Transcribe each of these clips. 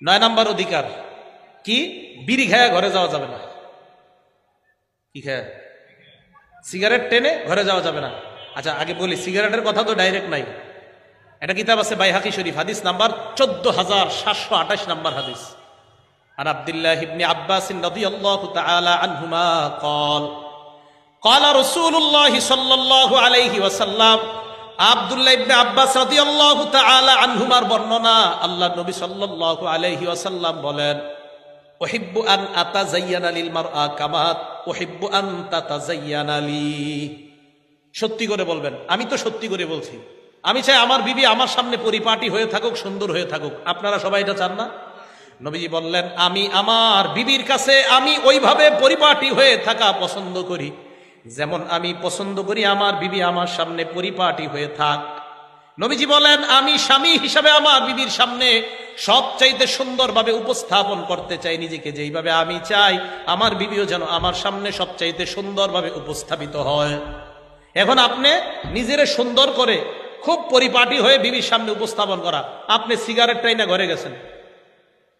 9 নম্বর অধিকার কি? বিড়ি খায়া ঘরে যাওয়া যাবে না। কি খায়? সিগারেট টেনে ঘরে যাওয়া যাবে না। আচ্ছা আগে বলি, সিগারেটের কথা তো ডাইরেক্ট নাই। এটা কিতাব আছে বাইহাকি শরীফ, হাদিস নাম্বার 14728 নম্বর হাদিস। আর আব্দুল্লাহ ইবনে আব্বাস রাদিয়াল্লাহু তাআলা আনহুমা قال قال رسول الله صلى الله عليه وسلم। আব্দুল্লাহ ইবনে আব্বাস রাদিয়াল্লাহু তাআলা আনহুমার বর্ণনা, আল্লাহর নবী সাল্লাল্লাহু আলাইহি ওয়াসাল্লাম বলেন, উহিব্বু আন আতাযায়্যানা লিল মারআ কামা উহিব্বু আন তাতাযায়্যানা লি। সত্যি করে বলবেন। আমি তো সত্যি করে বলছি, আমি চাই আমার বিবি আমার সামনে পরিপাটি হয়ে থাকুক, সুন্দর হয়ে থাকুক। আপনারা সবাই এটা চান না? নবীজি বললেন, আমি আমার বিবির কাছে আমি ওইভাবে পরিপাটি হয়ে থাকা পছন্দ করি যেমন আমি পছন্দ করি আমার বিবি আমার সামনে পরিপাটি হয়ে থাক। নবীজি বলেন, আমি স্বামী হিসাবে আমার বিবির সামনে সবচাইতে সুন্দরভাবে উপস্থাপন করতে চাই নিজেকে, যেইভাবে আমি চাই আমার বিবিও যেন আমার সামনে সবচাইতে সুন্দরভাবে উপস্থাপিত হয়। এখন আপনি নিজেরে সুন্দর করে খুব পরিপাটি হয়ে বিবির সামনে উপস্থাপন করা, আপনি সিগারেট টাইনা ঘরে গেছেন,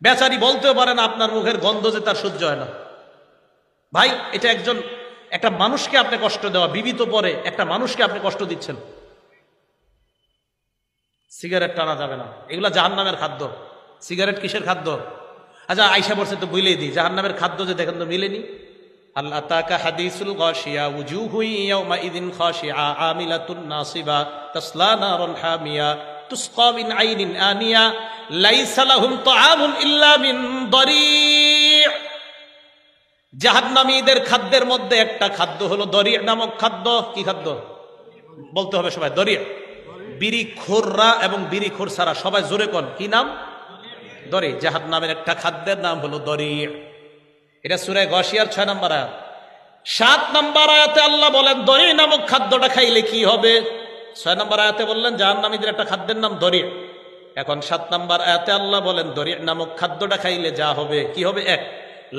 বেচারি বলতেও পারে না, আপনার মুখের গন্ধ যে তার সহ্য হয় না। ভাই, এটা একটা মানুষকে আপনি কষ্ট দেওয়া, বিবি তো পরে, একটা মানুষকে আপনি কষ্ট দিচ্ছেন। সিগারেট টানা যাবে না, এগুলা জাহান্নামের খাদ্য। সিগারেট কিসের খাদ্য? আচ্ছা আইসা পড়ছে তো বুঝলেই দিই, জাহান্নামের খাদ্য যে দেখেন তো মিলেনি। আল্লাহ তাকা হাদিসুল গাশিয়া উজুহু ইয়াউমাইযিন খাশিআ আমিলাতুন নাসিবা তাসলা নারুন হামিয়া তুসকা মিন আইনিন আনিয়া লাইসা লাহুম তাআমুন ইল্লা মিন দরি'। জাহান্নামীদের খাদ্যের মধ্যে একটা খাদ্য হলো দরি' নামক খাদ্য। কি খাদ্য বলতে হবে সবাই? দরি'। বিড়িখোররা এবং বিড়িখোর ছাড়া সবাই জোরে কোন কি নাম? দরি'। জাহান্নামের একটা খাদ্যের নাম হলো দরি'। এটা সূরা গাশিয়ার 6 নম্বর আয়াত। 7 নম্বর আয়াতে আল্লাহ বলেন দরি' নামক খাদ্যটা খাইলে কি হবে। 6 নম্বর আয়াতে বললেন জাহান্নামীদের একটা খাদ্যের নাম দরি'। এখন 7 নম্বর আয়াতে আল্লাহ বলেন দরি' নামক খাদ্যটা খাইলে যা হবে, কি হবে? 1,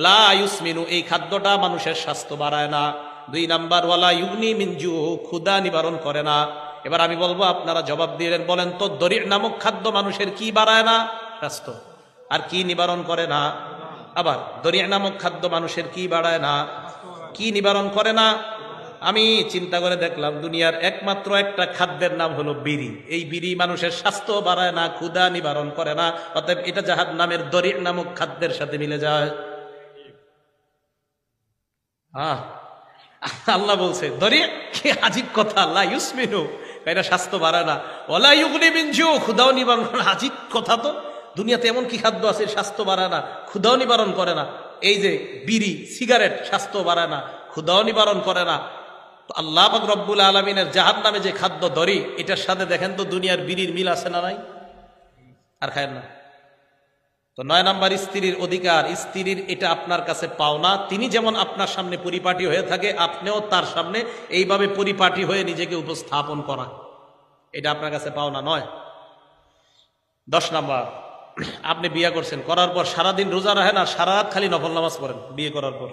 লা ইউসমিনু, এই খাদ্যটা মানুষের স্বাস্থ্য বাড়ায় না। 2 নাম্বার, ওয়ালা ইউগনি মিন জু, ক্ষুধা নিবারণ করে না। এবার আমি বলবো, আপনারা জবাব দিলেন, বলেন তো দরি' নামক খাদ্য মানুষের কি বাড়ায় না? স্বাস্থ্য। আর কি নিবারণ করে না? আবার দরি' নামক খাদ্য মানুষের কি বাড়ায় না? কি নিবারণ করে না? আমি চিন্তা করে দেখলাম দুনিয়ার একমাত্র একটা খাদ্যের নাম হলো বিড়ি। এই বিড়ি মানুষের স্বাস্থ্য বাড়ায় না, ক্ষুধা নিবারণ করে না, অতএব এটা জাহান্নামের দরি' নামক খাদ্যের সাথে মিলে যায়। আল্লাহ বলছে দরি', কি আজীব কথা, লা ইউসমিনু, এটা স্বাস্থ্য বাড়ায় না, ওয়ালা ইউগনি মিন জু, ক্ষুধাও নিবারণ করে না। আজীব কথা তো, দুনিয়াতে এমন কি খাদ্য আছে স্বাস্থ্য বাড়ায় না, ক্ষুধাও নিবারণ করে না? এই যে বিড়ি, সিগারেট স্বাস্থ্য বাড়ায় না, ক্ষুধাও নিবারণ করে না। তো আল্লাহ পাক রব্বুল আলামিনের জাহান্নামে যে খাদ্য দরি, এটার সাথে দেখেন তো দুনিয়ার বিড়ির মিল আছে না নাই? আর খায়েন না। তো 9 নম্বর স্ত্রীর অধিকার, স্ত্রীর এটা আপনার কাছে পাওনা। তিনি যেমন আপনার সামনে পরিপাটি হয়ে থাকে, আপনিও তার সামনে এইভাবে পরিপাটি হয়ে নিজেকে উপস্থাপন করা, এটা আপনার কাছে পাওনা নয়। 10 নম্বর, আপনি বিয়ে করছেন, করার পর সারাদিন রোজা রাখেন আর সারা রাত খালি নফল নামাজ পড়েন বিয়ে করার পর।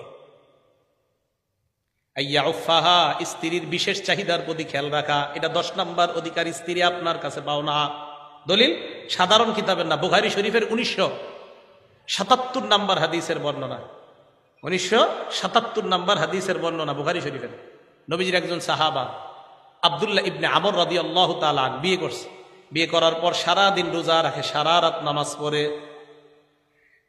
আইয়াউফাহা, স্ত্রীর বিশেষ চাহিদার প্রতি খেয়াল রাখা, এটা 10 নম্বর অধিকার, স্ত্রী আপনার কাছে পাওনা। দলিল সাধারণ কিতাবের না, বুখারী শরীফের 1977 নম্বর হাদিসের বর্ণনা। 1977 নম্বর হাদিসের বর্ণনা বুখারী শরীফের। নবীজির একজন সাহাবা আব্দুল্লাহ ইবনে আমর রাদিয়াল্লাহু তাআলা বিয়ে করছে। বিয়ে করার পর সারা দিন রোজা রাখে, সারা রাত নামাজ পড়ে।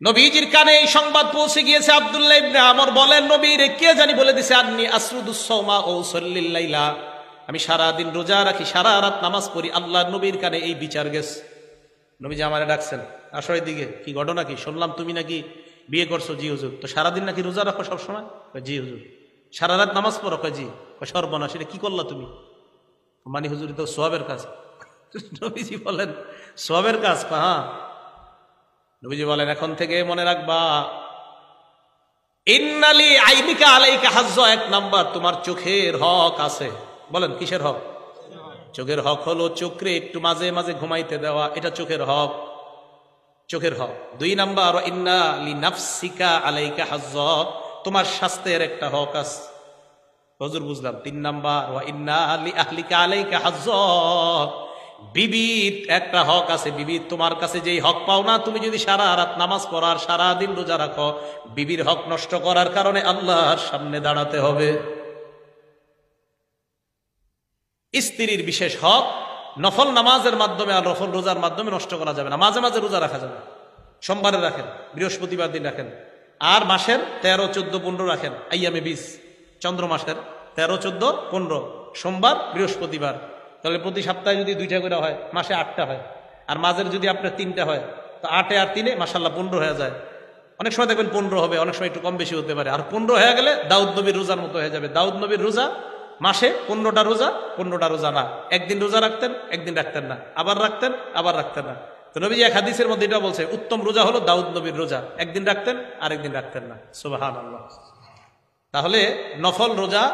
নবীজির কানে এই সংবাদ পৌঁছে গিয়েছে। আব্দুল্লাহ ইবনে আমর বলেন, নবী রে, কে জানি বলে দিছে, আন্নি আসরুদুস সাওমা ও উসাল্লিল লাইলা, আমি সারা দিন রোজা রাখি, সারা রাত নামাজ পড়ি। আল্লাহর নবীর কানে এই বিচার গেছে। নবীজি আমারে ডাকছেন, আসো এদিকে, কি ঘটনা কি? শুনলাম তুমি নাকি বিয়ে করছো। জি হুজুর। তো সারাদিন নাকি রোজা রাখো সবসময়? জি হুজুর। সারা রাত নামাজ পড়ো? জি। সর্বনাশ, এটা কি করলা তুমি? মানে হুজুর, তো সওয়াবের কাজ। নবীজি বলেন সওয়াবের কাজ? হ্যাঁ। নবীজি বলেন, এখন থেকে মনে রাখবা, ইন্নালি আইনিকা আলাইকা হাজ্জ, 1 নাম্বার, তোমার চোখের হক আছে। বলেন কিসের হক? চোখের হক হলো চোখে একটু মাঝে মাঝে ঘুমাইতে দেওয়া, এটা চোখের হক, চোখের হক। 2 নাম্বার, ইন্না লিনাফসিকা আলাইকা হাজ্জ, তোমার স্বাস্থ্যের একটা হক আছে। হুজুর বুঝলাম। 3 নাম্বার, ওয়া ইন্না লিআহলিকা আলাইকা হাজ্জ, বিবির একটা হক আছে। বিবি তোমার কাছে যেই হক পাও না, তুমি যদি সারা রাত নামাজ পড়ার সারা দিন রোজা রাখো, বিবির হক নষ্ট করার কারণে আল্লাহর সামনে দাঁড়াতে হবে। স্ত্রীর বিশেষ হক নফল নামাজের মাধ্যমে আর নফল রোজার মাধ্যমে নষ্ট করা যাবে না। মাঝে মাঝে রোজা রাখা যাবে, সোমবারে রাখেন, বৃহস্পতিবার দিন রাখেন, আর মাসের 13, 14, 15 রাখেন। আইয়ামে 20, চন্দ্র মাসের 13, 14, 15, সোমবার বৃহস্পতিবার। তাহলে প্রতি সপ্তাহে যদি 2টা করে হয়, মাসে 8টা হয়। আর মাঝের যদি আপনার 3টা হয়, তো 8 আর 3 মাশাআল্লাহ 15 হয়ে যায়। অনেক সময় দেখবেন 15 হবে, অনেক সময় একটু কম বেশি হতে পারে। আর 15 হয়ে গেলে দাউদ নবীর রোজার মতো হয়ে যাবে। দাউদ নবীর রোজা মাসে 15টা রোজা, 15টা রোজা না, একদিন রোজা রাখতেন, একদিন রাখতেন না, আবার রাখতেন, আবার রাখতেন না। তো নবীজি এক হাদিসের মধ্যে এটা বলছে, উত্তম রোজা হলো দাউদ নবীর রোজা, একদিন রাখতেন আর একদিন রাখতেন না। সুবহানাল্লাহ। তাহলে নফল রোজা,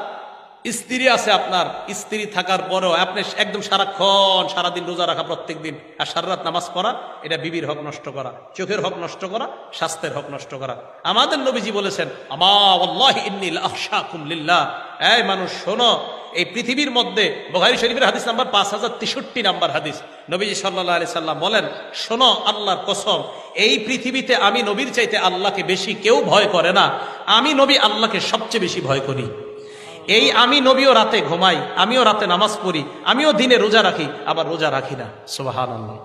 স্ত্রী আছে আপনার, স্ত্রী থাকার পরেও আপনি একদম সারাক্ষণ সারাদিন রোজা রাখা প্রত্যেক দিন, আর সারা রাত নামাজ পড়া, এটা বিবির হক নষ্ট করা, চোখের হক নষ্ট করা, স্বাস্থ্যের হক নষ্ট করা। আমাদের নবীজি বলেছেন, আমা ওয়াল্লাহি ইন্নী লাআখশাকুম লিল্লাহ, এই মানুষ শোনো, এই পৃথিবীর মধ্যে, বুখারী শরীফের হাদিস নাম্বার 5063 নাম্বার হাদিস, নবীজি সাল্লাল্লাহু আলাইহি সাল্লাম বলেন, শোনো আল্লাহর কসম, এই পৃথিবীতে আমি নবীর চাইতে আল্লাহকে বেশি কেউ ভয় করে না, আমি নবী আল্লাহকে সবচেয়ে বেশি ভয় করি। এই আমি নবীও রাতে ঘুমাই, আমিও রাতে নামাজ পড়ি, আমিও দিনে রোজা রাখি, আবার রোজা রাখি না। সুবহানাল্লাহ।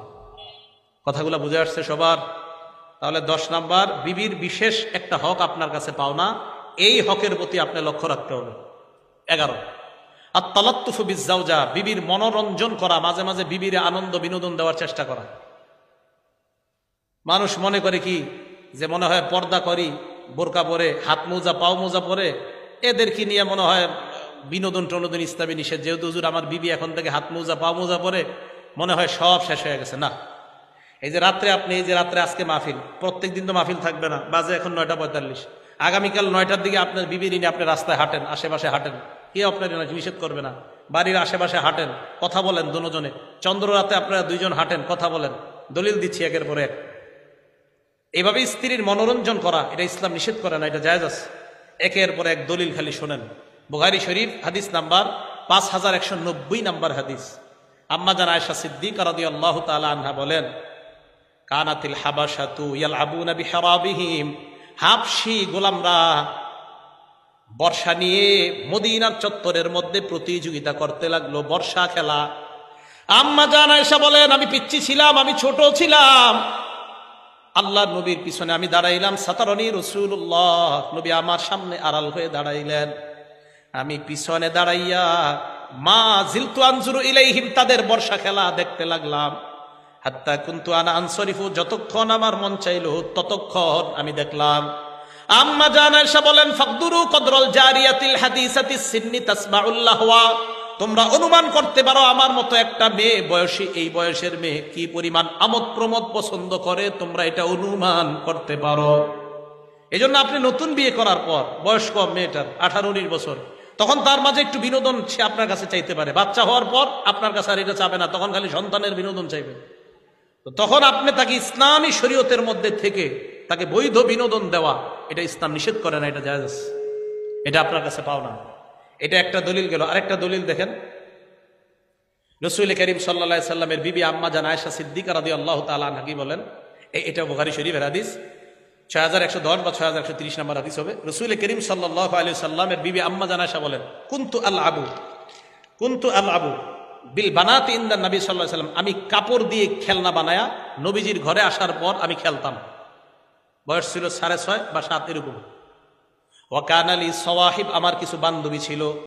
কথাগুলো বুঝে আসছে সবার? তাহলে 10 নাম্বার, বিবির বিশেষ একটা হক আপনার কাছে পাও না, এই হকের প্রতি আপনি লক্ষ্য রাখতে হবে। 11, আত-তালাত্তুফু বিজ-জাওজা, বিবির মনোরঞ্জন করা, মাঝে মাঝে বিবির আনন্দ বিনোদন দেওয়ার চেষ্টা করা। মানুষ মনে করে কি যে মনে হয় পর্দা করি, বোরকা পরে, হাত মোজা পাও মোজা পরে, এদেরকে নিয়ে মনে হয় বিনোদন টনোদন ইসলামী নিষেধ, যেহেতু হুজুর আমার বিবি এখন থেকে হাত মোজা পা মোজা পরে, মনে হয় সব শেষ হয়ে গেছে। না, এই যে রাত্রে আপনি, এই যে রাত্রে আজকে মাহফিল, প্রত্যেক দিন তো মাহফিল থাকবে না, বাজে এখন 9টা 45, আগামীকাল 9টার দিকে আপনার বিবির নিয়ে আপনি রাস্তায় হাঁটেন, আশেপাশে হাঁটেন, কে আপনার নিষেধ করবে না? বাড়ির আশেপাশে হাঁটেন, কথা বলেন দুজনে, চন্দ্র রাতে আপনারা 2 জন হাঁটেন, কথা বলেন, দলিল দিচ্ছি একের পরে এক। এইভাবে স্ত্রীর মনোরঞ্জন করা, এটা ইসলাম নিষেধ করে না, এটা জায়েজ আছে। একের পর এক দলিল খালি শোনেন। বুখারী শরীফ হাদিস নাম্বার 5190 নাম্বার হাদিস, আম্মা জান আয়েশা সিদ্দিকা রাদিয়াল্লাহু তাআলা আনহা বলেন, কানাতিল হাবাশাতু ইয়ালআবুনা বিহিরাবিহিম, হাবশী গোলামরা বর্ষা নিয়ে মদিনার চত্বরের মধ্যে প্রতিযোগিতা করতে লাগলো, বর্ষা খেলা। আম্মা জান আয়েশা বলেন, আমি পিচ্চি ছিলাম, আমি ছোট ছিলাম, আল্লাহর নবীর পিছনে আমি দাঁড়াইলাম, সাতারনি রাসূলুল্লাহ, নবী আমার সামনে আড়াল হয়ে দাঁড়াইলেন, আমি পিছনে দাঁড়াইয়া মা জিলতু আনজুরু ইলাইহিম, তাদের বর্ষা খেলা দেখতে লাগলাম, হাত্তা কুনতু আনা আনসরিফু, যতক্ষণ আমার মন চাইলো ততক্ষণ আমি দেখলাম। আম্মা জান আয়েশা বলেন, ফাকদুরু কদরাল জারিয়াতিল হাদিসাতিস সিন্নি তাসমাউল লাহওয়া, তোমরা অনুমান করতে পারো আমার মতো একটা মেয়ে বয়সী, এই বয়সের মেয়ে কি পরিমাণ আমোদ প্রমোদ পছন্দ করে, তোমরা এটা অনুমান করতে পারো। এই জন্য আপনি নতুন বিয়ে করার পর, বয়স কম মেয়েটার 18-19 বছর, তখন তার মাঝে একটু বিনোদন সে আপনার কাছে চাইতে পারে। বাচ্চা হওয়ার পর আপনার কাছে আর এটা চাবে না, তখন খালি সন্তানের বিনোদন চাইবে। তো তখন আপনি তাকে ইসলামী শরীয়তের মধ্যে থেকে তাকে বৈধ বিনোদন দেওয়া, এটা ইসলাম নিষেধ করে না, এটা জায়েজ, এটা আপনার কাছে পাও না। এটা একটা দলিল গেল। আরেকটা দলিল দেখেন, রাসূল করিম সাল্লাল্লাহু আলাইহি সাল্লামের বিবি আম্মা জান আয়েশা সিদ্দিকা রাদিয়াল্লাহু তাআলা আনহা কি বলেন, এটা বুখারী শরীফের হাদিস 6110 বা 6130 নম্বর হাদিস হবে। রাসূল করিম সাল্লাল্লাহু আলাইহি সাল্লামের বিবি আম্মা জান আয়েশা বলেন, কুনতু আলআবু বিল বানাতি ইনদা নবী সাল্লাল্লাহু আলাইহি সাল্লাম, আমি কাপড় দিয়ে খেলনা বানায়া নবীজির ঘরে আসার পর আমি খেলতাম, বয়স ছিল 6.5 বা 7 এরকম। ওয়া কানা লি সাওয়াহিব, আমার কিছু বান্ধবী ছিল,